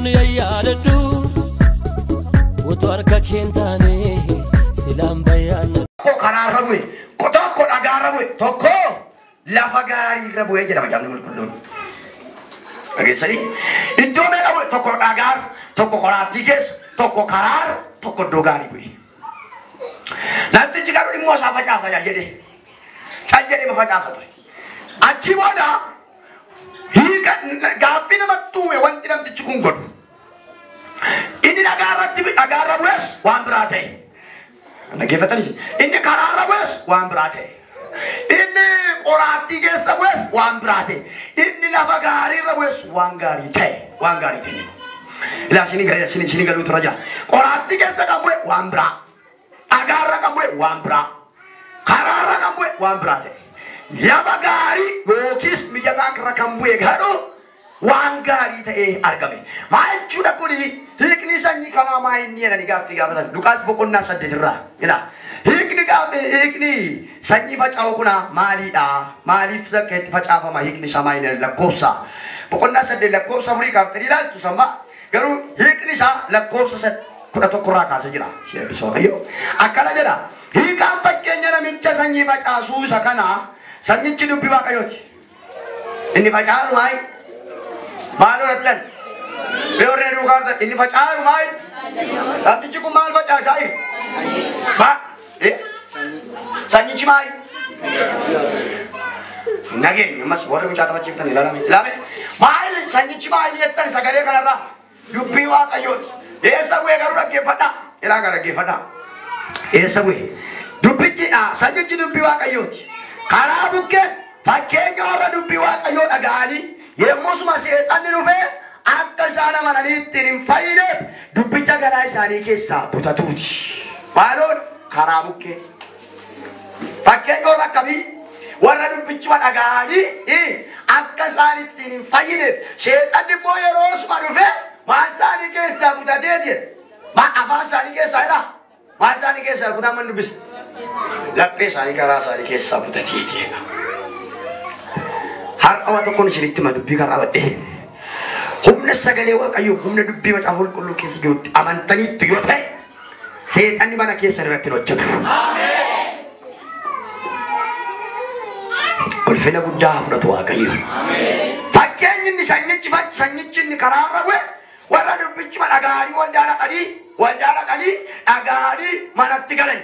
kun yaadadhu utar ka kentane silam bayan ko karara bu'e ko tokko dhagaara bu'e tokko lafa gaarii irra bu'ee jedhama jamni qulqulluun. Dhageessanii iddoo meeqa bu'e tokko dhagaara tokko qoraattii keessa tokko karaara tokko iddoo gaarii bu'e. Namtichi garuu dhimmoo isaa facaasa jedhe can jedhee facaasa ture. Achi booda hiika gaaffii namatti uume wanti namtichi kun godhu. Inni dhagaarra bu'es waan biraa ta'e. Dhaggeeffatanii inni karaarra bu'es waan biraa ta'e. Inni qoraattii keessa bu'es waan biraa ta'e. Inni lafa gaariirra bu'es waan gaarii ta'e. Waan gaarii ta'e. Ilaa isin galuu tura jira. Qoraattii keessa kan bu'e waan biraa. Dhagaarra kan bu'e waan biraa. Karaarra kan bu'e waan biraa ta'e. Lafa gaarii yookiis mijataa irra kan bu'e garuu waan gaarii ta'ee argame. Maal jechuudha kuni hiikni sanyii kanaa maa inni jedhanii gaaffii gaafatan. Luqaas boqonnaa 8 irraa. Hiikni sanyii faca'u kuna maalidha? Maaliif akka itti facaafama hiikni samaa inni lakkoofsa? Boqonnaa 8 lakkoofsa 4 kaaftanii ilaaltu samma. Garuu hiikni isaa lakkoofsa 11 irraa kaasee jira. Akkana jedha. Hiikaan fakkeenya namicha sanyii facaasuu isa kanaa sanyichi dubbii Waaqayyooti. Inni facaasu maal? Maal oolatan? Beeoree dhugaartan inni facaasu maal? Namtichi kun maal facaasaa jiru? Sanyichi maal? Nageenya ammas warra mucaata machiiftan ilaalame. Maal sanyichi maal jettan sagalee kanarraa dubbii Waaqayyooti. Eessa bu'ee garuu dhaggeeffadha. Ilaa gara dhaggeeffadha. Eessa bu'ee? Dubbichi sanyichi dubbii Waaqayyooti. Karaa bukkeen fakkeenya warra dubbii Waaqayyoo dhaga'anii yemmusuma seexanni dhufee akka isaan amananii ittiin hin fayyineef dubbicha garaa isaanii keessaa butatuuti. Maaloon karaa bukkee fakkeenya warra akkamii warra dubbichuma dhaga'anii akka isaan ittiin hin fayyineef seexanni immoo yeroo suma dhufee waan isaanii keessaa butatee jedhe afaan isaanii keessaa jedha waan isaanii keessaa kutaa man dubbise laphee isaanii garaa isaanii keessaa butatee jedha. Har'awa tokkoon isinitti ma dubbii karaa badhe humna sagalee Waaqayyoo humna dubbii macaafa qulqulluu keessa jirutti amantaniitti yoo ta'e seexanni mana keessan irratti hin hojjetu. Ulfina guddaa fudhatu Waaqayyo. Fakkeenyi inni sanyichi inni karaarra bu'e warra dubbichuma dhaga'anii waldaa dhaqanii dhaga'anii manatti galan.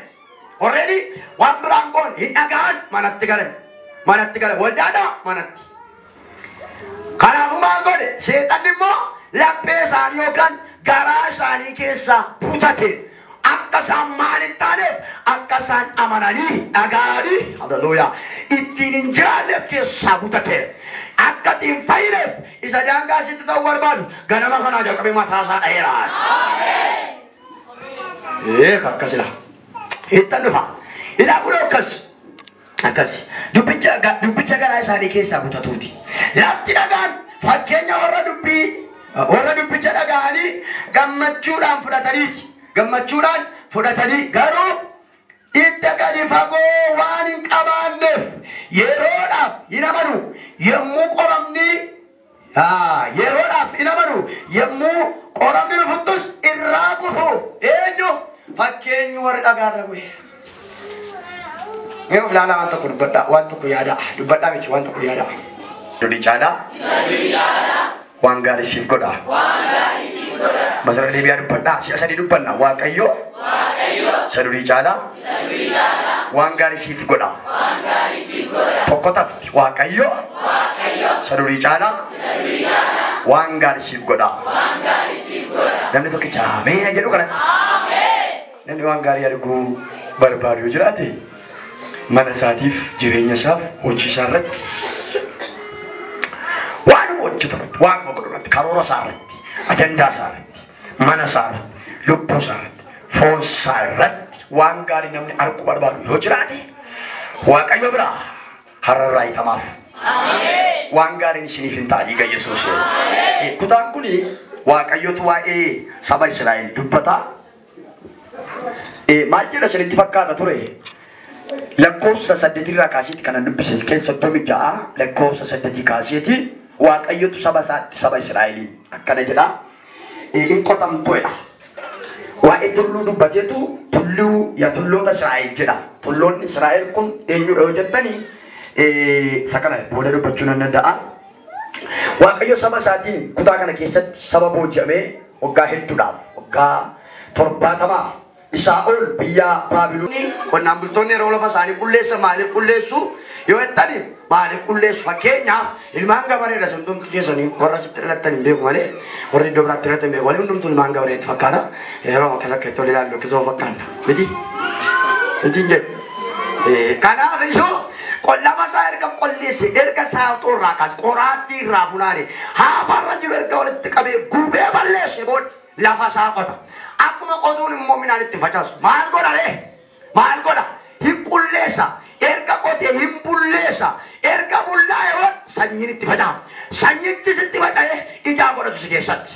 Already waan biraan goon hin dhaga'an manatti galan. Waldaadha manatti. Kanaafuu maal godhe seexanni immoo laphee isaanii yookaan garaa isaanii keessaa butate akka isaan maal hin taaneef akka isaan amananii dhaga'anii haleluuyaa ittiin hin jiraanneef keessaa butate akka ittiin fayyineef isa daangaa sitti ta'uu barbaadu ganama kanaa jalqabee mataa isaa dha'eeraan. Akkasila hittan dhufa ilaa kun akkas dubbicha garaa isaanii keessaa butatuuti. Lafti dhagaan fakkeenya warra dubbicha dhaga'anii gammachuudhaan fudhatanii garuu itti gadi fagoo waan hin qabaanneef yeroodhaaf hin amanu yemmuu qoramni dhufuttus irraa kufu eenyu fakkeenyi warra dhagaarra bu'e. Mee of ilaalaa waan tokko dubbadhaa waan tokko yaadaa dubbadhaa miti waan tokko yaadaa. Dudii caalaa waan gaarii siif godha. Masara deebi'aa dubbadhaa si'a sadii dubbanna Waaqayyo sadudii caalaa waan gaarii siif godha. Tokko tafti Waaqayyo sadudii caalaa waan gaarii siif godha. Namni tokkicha ameena jedhu kanatti namni waan gaarii arguu barbaadu yoo jiraate mana isaatiif jireenya isaaf hojii isaa irratti waan hojjetu irratti waan godhu irratti karoora isaa irratti ajandaa isaa irratti mana isaa irratti lubbuu isaa irratti foon isaa irratti waan gaarii namni arguu barbaadu yoo jiraate Waaqayyo biraa hararraa itamaaf waan gaariin isiniif hin ta'a dhiiga Yesuus. Kutaan kuni Waaqayyotu waa'ee saba Israa'el dubbata. Maal jedha isinitti fakkaata ture? Lakkoofsa 8 irraa kaasiitti kana dubbise keessa 36 lakkoofsa 8 kaasiitti Waaqayyotu saba Israa'eliin akkana jedha. in qotamtuudha. Waa'ee tulluu dubbateetu tulluu yaa tulloota Israa'el jedha. Tulloonni Israa'el kun eenyudha yoo jettanii sakana booda dubbachuu nan danda'a. Waaqayyo saba isaatiin kutaa kana keessatti saba booji'amee waggaa hedduudhaaf waggaa 70 isaa ol biyya Baabiloonii qonnaan bultoonni yeroo lafa isaanii qulleessa maaliif qulleessu yoo jettanii maaliif qulleessu fakkeenyaaf ilmaan gabareedha hundumti keessanii warra sitti dhalattan hin beeku malee warri iddoo biraatti dhalatan beeku walii hundumtuu ilmaan gabareetti fakkaata yeroo akkas akka itti ol ilaallu akkasuma fakkaanna miti mitiin jedhu kanaaf iyyuu qollama isaa erga qolleesse erga saawxoo irraa kaas qoraattii irraa funaane haafarra jiru erga walitti qabee gubee balleesse booda lafa isaa qota. Akkuma qotuun immoo midhaan itti facaasu maal godha ree maal godha hin qulleessa erga qotee hin bulleessa erga bullaa'e booda sanyiin itti faca'a sanyichis itti faca'ee ijaa godhatu si keessatti.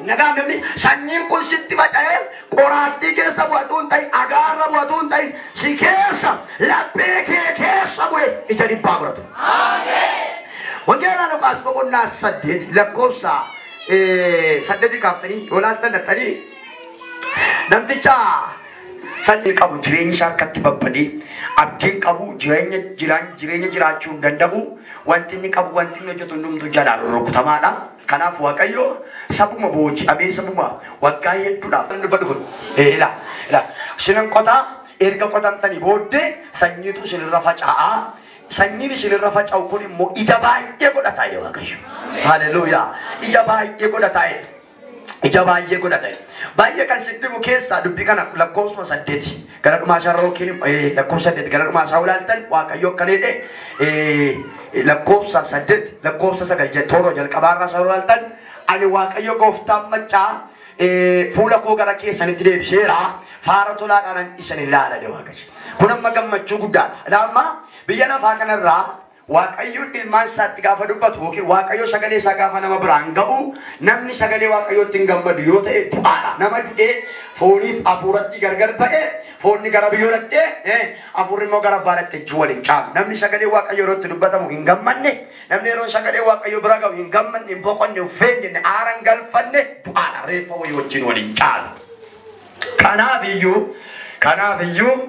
Nagaan namni sanyiin kun sitti faca'ee qoraattii keessa bu'atuu hin ta'in agaarra bu'atuu hin ta'in si keessa laphee kee keessa bu'e ija dhibbaa godhatu. Wangeelaa Luqaas boqonnaa 8 lakkoofsa 8 kaaftanii olaantan dhattanii namticha sanyii qabu jireenya isaa akkatti babbadee abdiin qabu jireenya jiraachuu hin danda'u wanti inni qabu wanti inni hojjetu hundumtuu jalaan rukutamaadha. Kanaaf Waaqayyo sabuma booji'amee sabuma waggaa hedduudhaaf dubbatu kun sinan qotaa erga qotamtanii booddee sanyiitu isinirra faca'aa. Sanyiin isinirra faca'u kun immoo ija baay'ee godhataa jedhe Waaqayyo. Haleluuyaa. Ija baay'ee godhataa jedhe. Ija baay'ee godhataa jedhe. Baay'ee kan sitti dhibu keessaa dubbii kana lakkoofsa 8 gara dhumaa isaa yookiin lakkoofsa 8 gara dhumaa isaa ulaaltan Waaqayyo akka jedhe lakkoofsa 8 lakkoofsa 9 tooroo jalqabaarraa isaa ulaaltan ani Waaqayyo gooftaan maccaa fuula koo gara keessanitti deebiseera faara tolaadhaan isin ilaala jedhe Waaqayyo. Kun amma gammachuu guddaadha. Ilaamma biyya lafaa kanarraa Waaqayyo ilmaan isaatti gaafa dubbatu yookiin Waaqayyo sagalee isaa gaafa nama biraan ga'u namni sagalee Waaqayyootti hin gammadu yoo ta'e du'aadha. Nama du'ee fooniif hafuuratti gargar ba'e foonni gara biyyoolatti hafuurri immoo gara baalaatti ejji waliin caalu. Namni sagalee Waaqayyo irratti dubbatamu hin gammanne namni yeroo sagalee Waaqayyo bira ga'u hin gammanne hin boqonne hin feenye aaran galfanne du'aadha. Reeffa wayii wajjin waliin caalu. Kanaaf iyyuu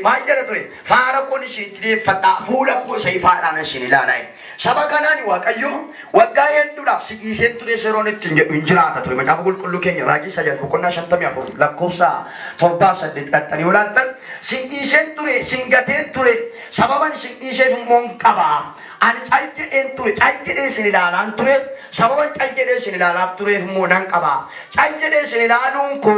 maal jedha ture faara kun isinitti deeffadhaa fuula koo isa ifaadhaan isin ilaalaa. Saba kanaan Waaqayyo waggaa hedduudhaaf si dhiiseen ture seeroon ittiin jedhu hin jiraata ture. Macaafa qulqulluu keenya raajii Isaayyaas boqonnaa 54 lakkoofsa 7-8 dhattanii olaantan sin dhiiseen ture sin gateen ture sababan sin dhiiseef immoo hin qabaa. Ani cal jedheen ture cal jedhee isin ilaalaan ture sababan cal jedhee isin ilaalaaf tureef immoo nan qabaa. Cal jedhee isin ilaaluun koo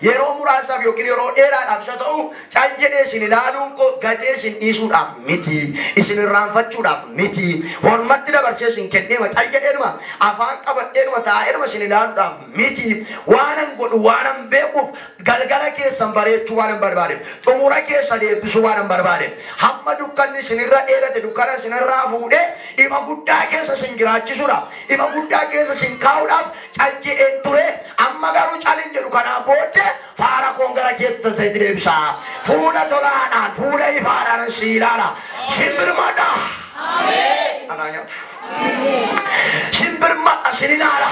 yeroo muraasaaf yookiin yeroo dheeraadhaaf isa ta'u cal jedhee isin ilaaluun koo gatee isin dhiisuudhaaf miti isin irraanfachuudhaaf miti hormatti dabarsee isin kenneema cal jedheenuma afaan qabadheenuma taa'eedhuma isin ilaaluudhaaf miti waanan godhu waanan beekuuf galgala keessan bareechuu waanan barbaadeef xumura keessa deebisuu waanan barbaadeef hamma dukkanni isinirra dheerate dukkana isinirraa fuudhee ifa guddaa keessa isin jiraachisuudhaaf ifa guddaa keessa isin kaa'uudhaaf cal jedheen ture amma garuu calin jedhu kanaa booddee faara koon gara keessa isin deebisaa fuula tolaadhaan fuula ifaadhaan si ilaala simbirmadha. Simbirmadha sin ilaala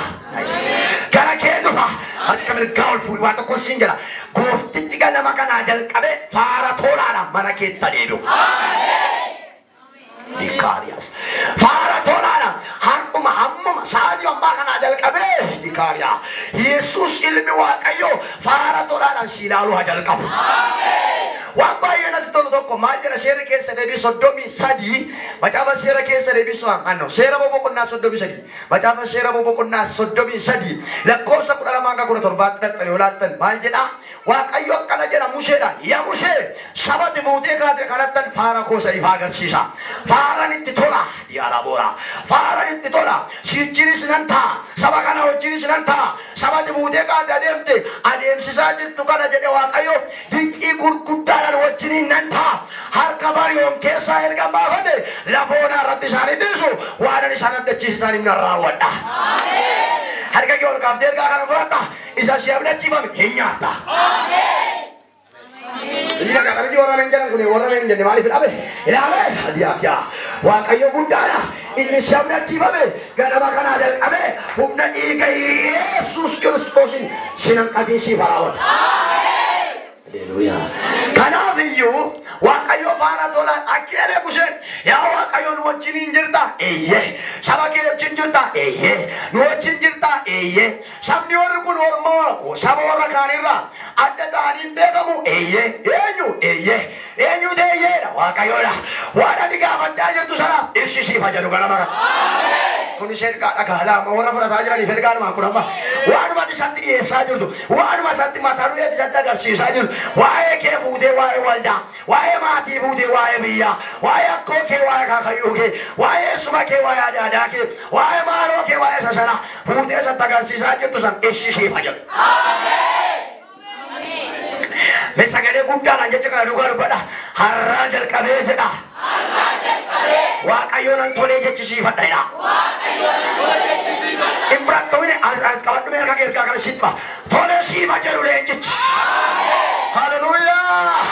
gara kee dhufa akka mirgaa ol fuudhi waa tokko sin jedha gooftichi ganama kanaa jalqabe faara tolaadhaan mana keessa deebi'u. Dikarias. Faara tolaadhaan har'uma hammuma sa'aatii ammaa kanaa jalqabee dikariyaa Yesuus ilmi Waaqayyo faara tolaadhaan si ilaaluu haa jalqabu. Waan baay'ee natti tolu tokko maal jedha seera keessa deebii 33 macaafa seera keessa deebii seera boqonnaa 33 macaafa seera boqonnaa 33 lakkoofsa 12-17 dhattanii olaattan maal jedha Waaqayyo akkana jedha Museedha yaa Musee sabati muutee kaate kanattan faara koo isa ifaa agarsiisa. Faaraan itti tola diyaara boora faaraan itti tola sichiris nan ta'a saba kana wajjinis nan ta'a sabati muutee kaate adeemte adeemsisaa jirtu kana jedhe Waaqayyo dinqii gurguddaadhaan wajjiniin nan ta'a harka bariyoon keessaa erga baafate lafoonaa irratti isaanii dhiisu waanan isaan abdachiisa isaanii nan raawwadha. Harka kee ol kaaftee ergaa kana fudhadha isa si abdachiifame hin nyaatta. Ila kakak orang yang jalan kuni orang yang jadi malif ilabe Waaqayyo guddaadha inni shabdachiifame ganama kanaa jalqabee humna dhiiga Yesuus Kiristoosin sinan qabiinsiif raawwata. Haleluuyaa. Kanaaf iyyuu Waaqayyo faana tolaan akkee Museen yaa Waaqayyo nu wajjin jirta eeyyee saba kee wajjin jirta eeyyee nu wajjin jirta eeyyee sabni warri kun ormoo saba warra kaanirraa adda ta'anii beekamu eeyyee eenyu eeyyeedha Waaqayyoodha waan ati gaafachaa jirtu sana ibsisiifa jedhu ganama kana. Kun ergaa dhagaalaama warra fudhataa jiraniif ergaadhumaan kun amma waanuma isatti dhiyeessaa jirtu waanuma isatti mataa dureetti isatti agarsiisaa jirtu waa'ee kee fuutee waa'ee waldaa waa'ee maatii fuutee waa'ee biyyaa waa'ee akkoo kee waa'ee kaakayyuu kee waa'ee suma kee waa'ee adaadaa kee waa'ee maaloo kee waa'ee sasana fuutee isatti agarsiisaa jirtu san ibsisiifa jedhu. Sagalee guddaadhaan jecha kana dhugaa dubbadha har'aa jalqabee jedha. Waaqayyoon an tolee jechisiifadha jedha. Imbiraattoonni as qabadhu meeqa ergaa kana sitti tolee siifa jedhu leenjichi. Haleluuyaa.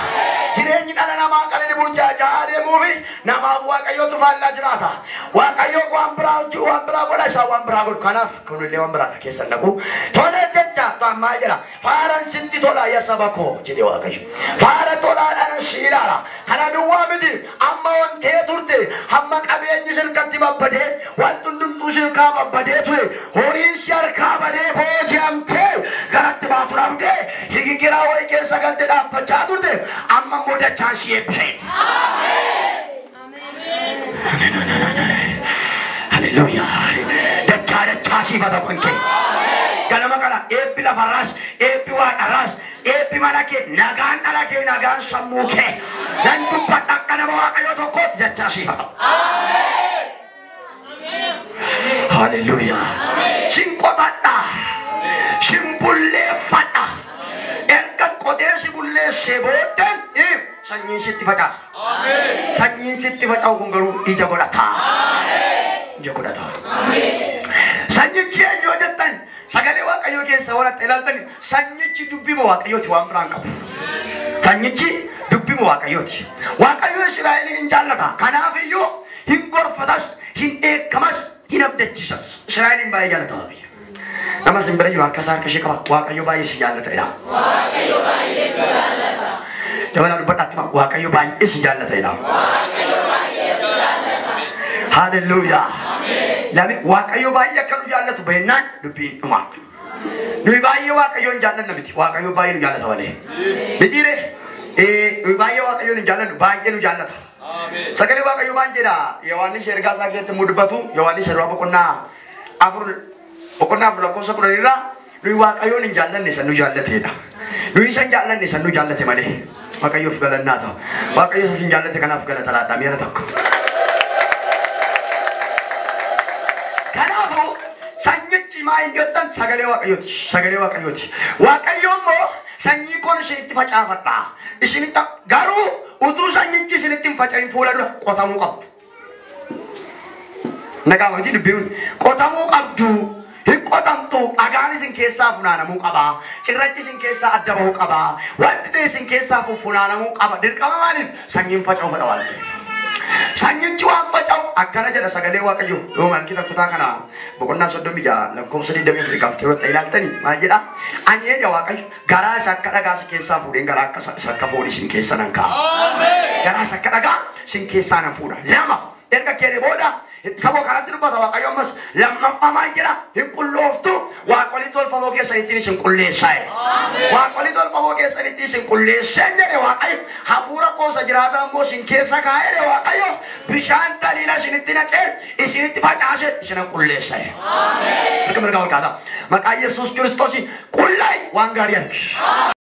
Jireenyi dhala namaa kan inni burjaajaa deemuufi namaaf Waaqayyootu faallaa jiraata. Waaqayyoo waan biraa hojii waan biraa godha isaa waan biraa godhu kanaaf kunillee waan biraadha keessan dhaqu. Tolee jecha maal jedha faaraan sitti tola yaa saba koo jedhe Waaqayyo. Faara tolaadhaan si ilaala. Kana duwwaa miti amma wantee turte hamma qabeenyi sirkatti babbadee wanti hundumtuu sirkaa babbadee ture horiin si harkaa badee booji'amtee garatti baatu dhabdee higigiraa wayii keessa galte dhaabbachaa turte amma immoo dachaan si eebbisee. Haleluuyaa. Dachaa siifata kun kee. Ganama kana eebbi lafarraas eebbi waaqarraas eebbi mana kee nagaan dhala kee nagaan sammuu kee nan dubbadha akka nama Waaqayyoo tokkootti dachaa siifata. Haleluuyaa. Sin qotadha sin bulleeffadha erga qotee si bulleessee booddeen sanyiin sitti facaasa. Sanyiin sitti faca'u kun garuu ija godhata. Ija godhata. Sanyichi eenyu jettan sagalee Waaqayyoo keessa warra ilaaltan sanyichi dubbima Waaqayyooti waan biraan qabu. Sanyichi dubbima Waaqayyooti. Waaqayyo Israa'elin hin jaallata. Kanaaf iyyuu hin gorfatas hin eekkamas hin abdachiisas. Israa'elin baay'ee jaallata. Nama sin bira jiru harka isaa harka ishee qaba. Waaqayyo baay'ee si jaallata jedha. Waaqayyo baay'ee si jaallata. Dabala dubbadhaatti Waaqayyo baay'ee si jaallata jedha. Waaqayyo baay'ee si jaallata. Haleluuyaa. Lami Waaqayyo baay'ee akka nu jaallatu beennaan dubbiin dhuma. Nuyi baay'ee Waaqayyoon jaallanna miti. Waaqayyo baay'ee nu jaallata malee. Mitiire nuyi baay'ee Waaqayyoon hin jaallannu baay'ee nu jaallata. Sagalee Waaqayyo maal jedha Yohaannis ergaa isaa keessatti mudubbatu Yohaannis ergaa boqonnaa afur lakkoofsa 10 irraa nuyi Waaqayyoon hin jaallanne san nu jaallateedha. Nuyi san jaallanne san nu jaallate malee. Waaqayyoof galannaa ta'u. Waaqayyo san jaallate kanaaf galata laadhaa mi'a tokko. Sanyichi maa hin jettan sagalee Waaqayyooti. Sagalee Waaqayyooti. Waaqayyo immoo sanyii koon isinitti facaafadha. Isinitti garuu utuu sanyichi isinitti hin faca'in fuula dura qotamuu qabdu. Nagaa hojii dubbiin qotamuu qabdu. Hin qotamtu dhagaan isin keessaa funaanamuu qaba. Cirrachi isin keessaa adda bahuu qaba. Wanti ta'e isin keessaa funaanamuu qaba. Dirqama maaliif sanyiin faca'u fedha waan ta'eef. Sanyichi waan faca'u akkana jedha sagalee Waaqayyo yoo malkita kutaa kana boqonnaa 36 lakkoofsa 24 gaaftee yoo ilaaltanii maal jedha ani jedha Waaqayyo garaa isa akka dhagaa si keessaa fuudheen garaa akka sakka foon isin keessa nan kaa'a. Garaa isa akka dhagaa isin keessaa nan fuudha. Lama erga keedee booda sabo kanatti dubbata Waaqayyo ammas lammaffaa maal jedha hin qullooftu waaqolii tolfamoo keessa ittiin isin qulleessaa. Waaqolii tolfamoo keessa ittiin isin qulleessaa jedhe Waaqayyo hafuura qoosa jiraataa immoo isin keessa kaa'ee Waaqayyo bishaan taliila isinitti naqee isinitti facaasee isin qulleessaa. Mirga ol kaasa maqaa Yesuus Kiristoosiin qullaa waan gaarii argi.